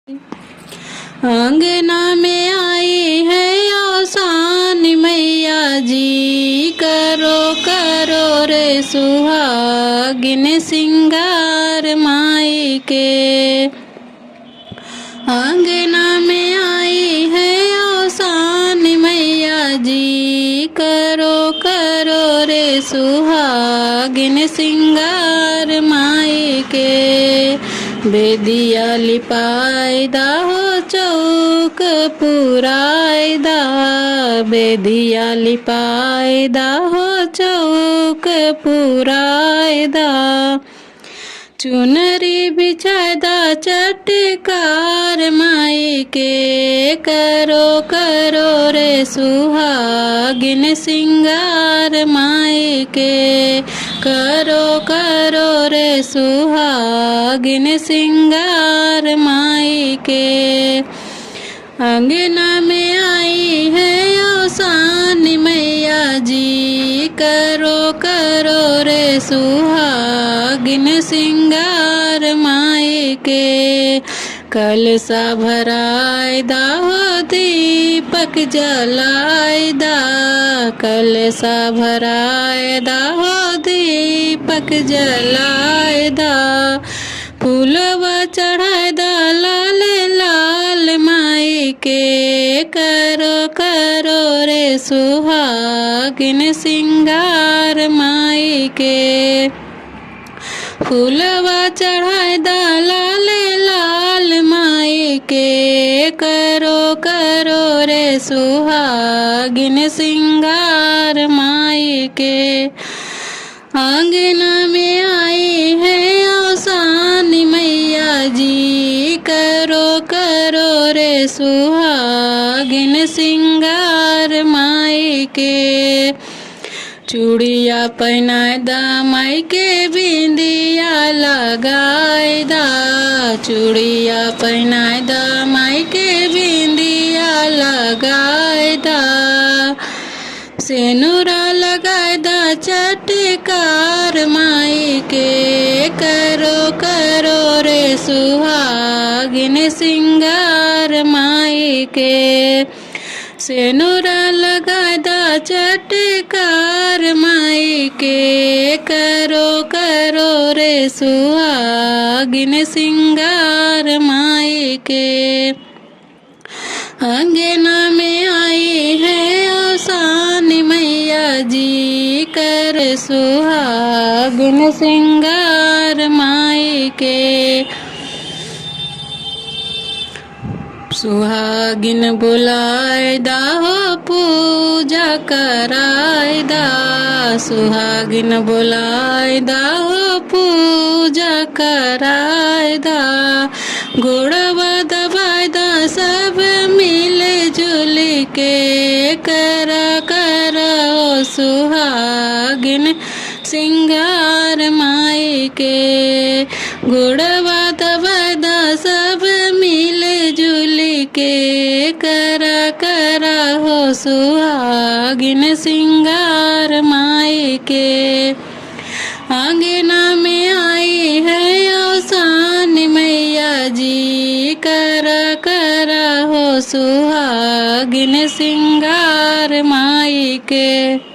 अंगना में आई है औसान मैया जी, करो करो रे सुहागिन सिंगार माई के। अंगना में आई है औसान मैया जी, करो करो रे सुहागिन सिंगार माई के। बेदिया लिपायदा हो चौक पुरायदा, बेदिया लिपायदा हो चौक पुरायदा। चुनरी बिछायदा चटकार माई के, करो करो रे सुहागिन सिंगार माई के। करो करो रे सुहागिन सिंगार माई के। अंगना में आई है औसान मैया जी, करो करो रे सुहागिन सिंगार माई के। कलसा भरायदा हो दीपक जलायदा, कलसा भरायदा हो दीपक जलायदा। फूलवा चढ़ायदा लाल लाल माई के, करो करो रे सुहागिन सिंगार माई के। फूलवा चढ़ायदा लाल लाल माई के, करो करो रे सुहागिन सिंगार माई के। अंगना में आई है औसान मैया जी, करो करो रे सुहागिन सिंगार माई के। चूड़िया पहनायदा माई के, बिंदिया लगायदा, चूड़िया पहनायदा माई के, बिंदिया लगायदा। सेनुरा लगायदा चटकार माई के, करो करो रे सुहागिन सिंगार माई के। सेनुरा लगायदा चटकार माई के, करो करो रे सुहागिन सिंगार माई के। अंगना में आई है औसान मैया जी, कर सुहागिन सिंगार माई के। सुहागिन बुलायदा हो पूजा करायदा, सुहागिन बुलायदा हो पूजा करायदा। गोड़वा दबायदा सब मिल जुल के, करा करा हो सुहागिन सिंगार माई के। गोड़वा दबायदा सब मिल जुल के, करा करा हो सुहागिन सिंगार माई के। अंगना में आई है औसान मैया जी, करा करा हो सुहागिन सिंगार माई के।